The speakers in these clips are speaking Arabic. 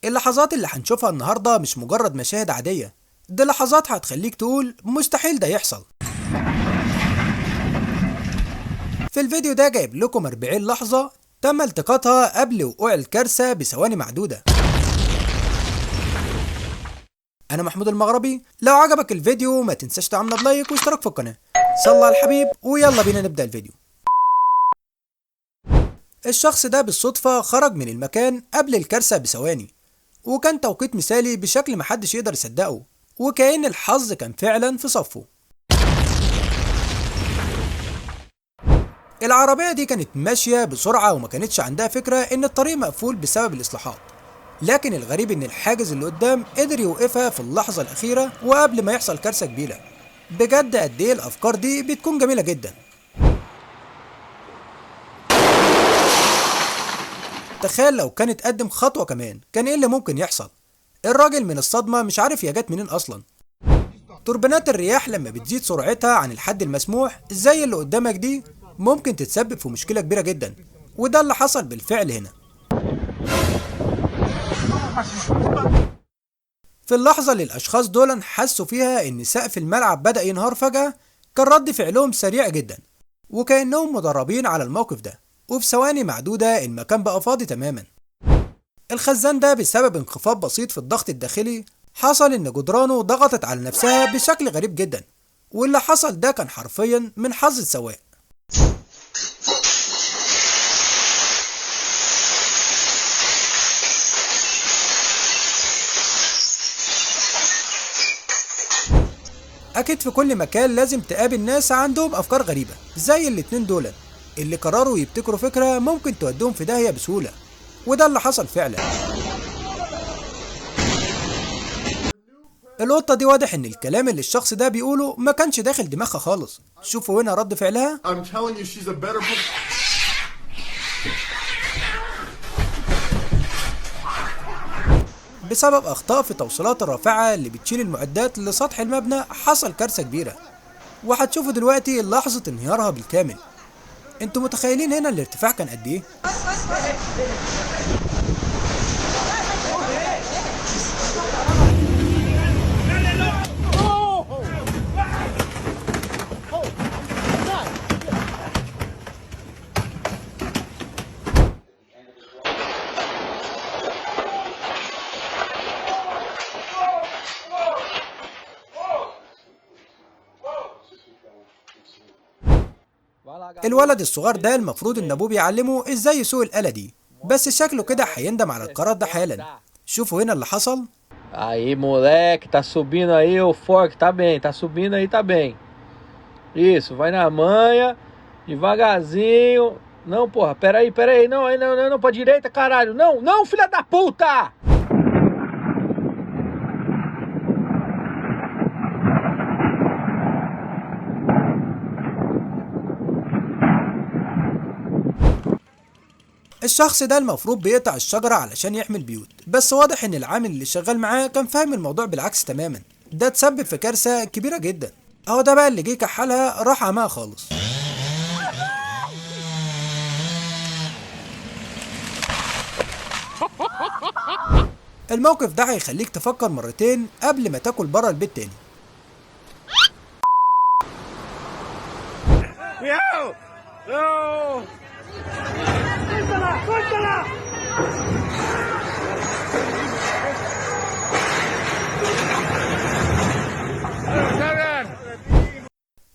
اللحظات اللي هنشوفها النهاردة مش مجرد مشاهد عادية، دي لحظات هتخليك تقول مستحيل ده يحصل. في الفيديو ده جايب لكم 40 لحظة تم التقاطها قبل وقوع الكارثة بثواني معدودة. أنا محمود المغربي، لو عجبك الفيديو ما تنساش تعمل لايك واشتراك في القناة. صلى على الحبيب ويلا بينا نبدأ الفيديو. الشخص ده بالصدفة خرج من المكان قبل الكارثة بثواني، وكان توقيت مثالي بشكل محدش يقدر يصدقه، وكأن الحظ كان فعلا في صفه. العربية دي كانت ماشية بسرعة وما كانتش عندها فكرة ان الطريق مقفول بسبب الإصلاحات، لكن الغريب ان الحاجز اللي قدام قدر يوقفها في اللحظة الأخيرة وقبل ما يحصل كارثة كبيرة. بجد قد ايه الأفكار دي بتكون جميلة جدا. تخيل لو كانت قدم خطوة كمان كان ايه اللي ممكن يحصل. الراجل من الصدمة مش عارف هي جت منين أصلا. توربينات الرياح لما بتزيد سرعتها عن الحد المسموح زي اللي قدامك دي ممكن تتسبب في مشكلة كبيرة جدا، وده اللي حصل بالفعل هنا. في اللحظة اللي الأشخاص دول حسوا فيها إن سقف الملعب بدأ ينهار فجأة، كان رد فعلهم سريع جدا وكأنهم مدربين على الموقف ده، وفي ثواني معدودة المكان بقى فاضي تماما. الخزان ده بسبب انخفاض بسيط في الضغط الداخلي حصل إن جدرانه ضغطت على نفسها بشكل غريب جدا، واللي حصل ده كان حرفيا من حظ السواق. أكيد في كل مكان لازم تقابل ناس عندهم أفكار غريبة زي الاتنين دول اللي قرروا يبتكروا فكرة ممكن توديهم في داهية بسهولة، وده اللي حصل فعلا. القطة دي واضح إن الكلام اللي الشخص ده بيقوله ما كانش داخل دماغها خالص. شوفوا هنا رد فعلها. بسبب أخطاء في توصيلات الرافعة اللي بتشيل المعدات لسطح المبنى حصل كارثة كبيرة، وهتشوفوا دلوقتي لحظة انهيارها بالكامل. انتوا متخيلين هنا الارتفاع كان قد ايه؟ الولد الصغير ده المفروض ان ابوه بيعلمه ازاي يسوق الآلة دي، بس شكله كده هيندم على القرار ده حالا. شوفوا هنا اللي حصل. Aí, moleque, tá subindo aí, o fork tá bem, tá subindo aí, tá bem. Isso, vai na manha, devagarzinho. Não, porra, pera aí, não, não, pra direita, caralho. Não, filha da puta! الشخص ده المفروض بيقطع الشجرة علشان يحمي البيوت، بس واضح ان العامل اللي شغال معاه كان فاهم الموضوع بالعكس تماما. ده تسبب في كارثة كبيرة جدا. اهو ده بقى اللي جه كحلها راح عماها خالص. الموقف ده هيخليك تفكر مرتين قبل ما تاكل بره البيت تاني.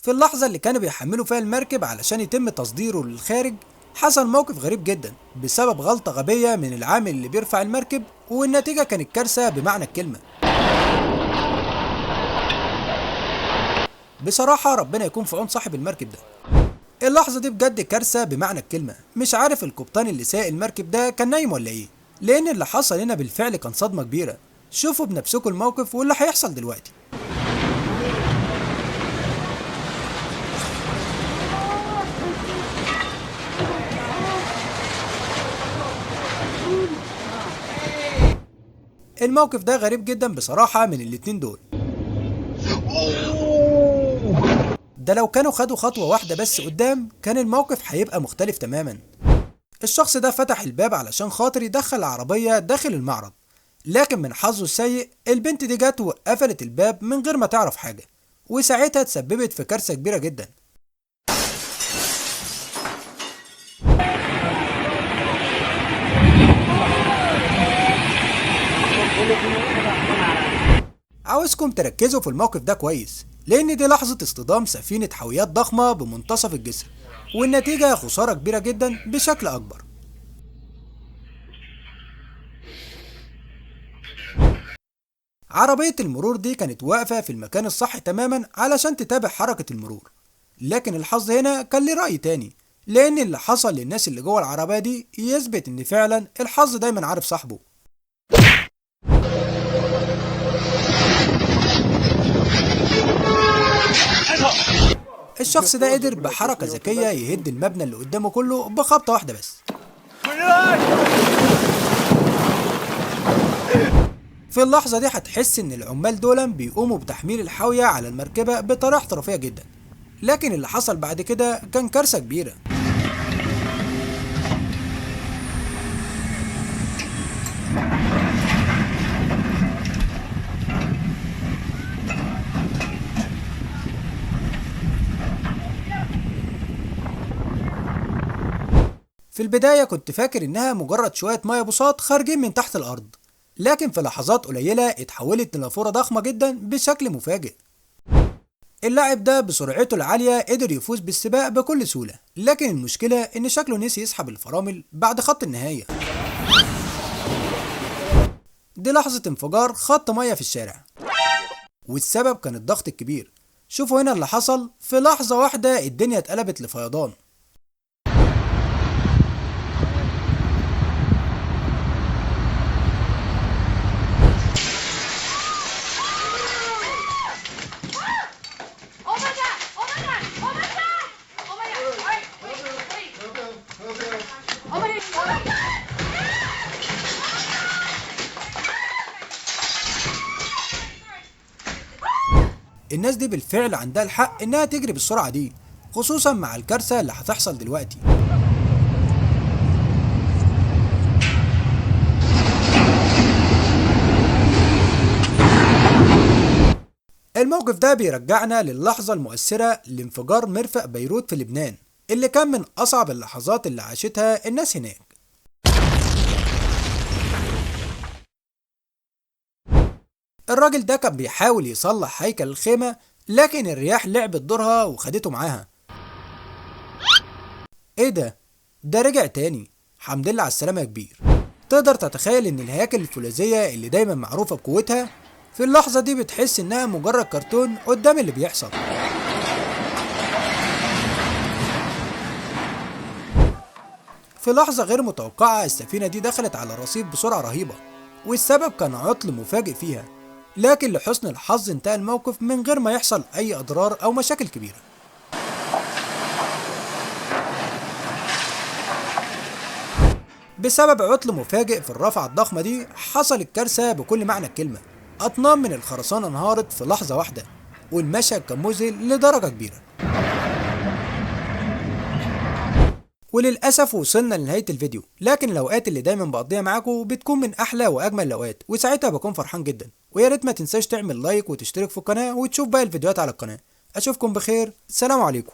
في اللحظة اللي كانوا بيحملوا فيها المركب علشان يتم تصديره للخارج حصل موقف غريب جدا بسبب غلطة غبية من العامل اللي بيرفع المركب، والنتيجة كانت كارثة بمعنى الكلمة. بصراحة ربنا يكون في عون صاحب المركب ده. اللحظة دي بجد كارثة بمعنى الكلمة. مش عارف القبطان اللي ساق المركب ده كان نايم ولا ايه، لأن اللي حصل هنا بالفعل كان صدمة كبيرة. شوفوا بنفسكم الموقف واللي هيحصل دلوقتي. الموقف ده غريب جدا بصراحة من الاتنين دول. ده لو كانوا خدوا خطوة واحدة بس قدام كان الموقف هيبقى مختلف تماما. الشخص ده فتح الباب علشان خاطر يدخل العربية داخل المعرض، لكن من حظه السيء البنت دي جت وقفلت الباب من غير ما تعرف حاجة، وساعتها تسببت في كارثة كبيرة جدا. عاوزكم تركزوا في الموقف ده كويس، لأن دي لحظة اصطدام سفينة حاويات ضخمة بمنتصف الجسر، والنتيجة خسارة كبيرة جدا بشكل أكبر. عربية المرور دي كانت واقفة في المكان الصح تماما علشان تتابع حركة المرور، لكن الحظ هنا كان ليه رأي تاني، لأن اللي حصل للناس اللي جوه العربية دي يثبت إن فعلا الحظ دايما عارف صاحبه. الشخص ده قدر بحركة ذكية يهد المبنى اللي قدامه كله بخبطة واحدة بس. في اللحظة دي هتحس إن العمال دول بيقوموا بتحميل الحاوية على المركبة بطريقة احترافية جدا، لكن اللي حصل بعد كده كان كارثة كبيرة. في البداية كنت فاكر إنها مجرد شوية مية بساط خارجين من تحت الأرض، لكن في لحظات قليلة اتحولت لنافورة ضخمة جدا بشكل مفاجئ. اللاعب ده بسرعته العالية قدر يفوز بالسباق بكل سهولة، لكن المشكلة إن شكله نسي يسحب الفرامل بعد خط النهاية. دي لحظة انفجار خط مية في الشارع، والسبب كان الضغط الكبير. شوفوا هنا اللي حصل، في لحظة واحدة الدنيا اتقلبت لفيضان. الناس دي بالفعل عندها الحق انها تجري بالسرعة دي، خصوصا مع الكارثة اللي هتحصل دلوقتي. الموقف ده بيرجعنا للحظة المؤثرة لانفجار مرفأ بيروت في لبنان، اللي كان من أصعب اللحظات اللي عاشتها الناس هناك. الراجل ده كان بيحاول يصلح هيكل الخيمة، لكن الرياح لعبت دورها وخدته معاها. ايه ده رجع تاني، حمد لله على السلامة يا كبير. تقدر تتخيل ان الهياكل الفولاذية اللي دايما معروفة بقوتها في اللحظة دي بتحس انها مجرد كرتون قدام اللي بيحصل. في لحظة غير متوقعة السفينة دي دخلت على الرصيف بسرعة رهيبة، والسبب كان عطل مفاجئ فيها، لكن لحسن الحظ انتهى الموقف من غير ما يحصل اي اضرار او مشاكل كبيرة. بسبب عطل مفاجئ في الرافعة الضخمة دي حصلت كارثة بكل معنى الكلمة. أطنان من الخرسانة انهارت في لحظة واحدة، والمشهد كان مذهل لدرجة كبيرة. وللأسف وصلنا لنهاية الفيديو، لكن الأوقات اللي دايما بقضيها معاكم بتكون من أحلى وأجمل الأوقات، وساعتها بكون فرحان جدا. ويا ريت ما تنساش تعمل لايك وتشترك في القناة وتشوف باقي الفيديوهات على القناة. أشوفكم بخير، سلام عليكم.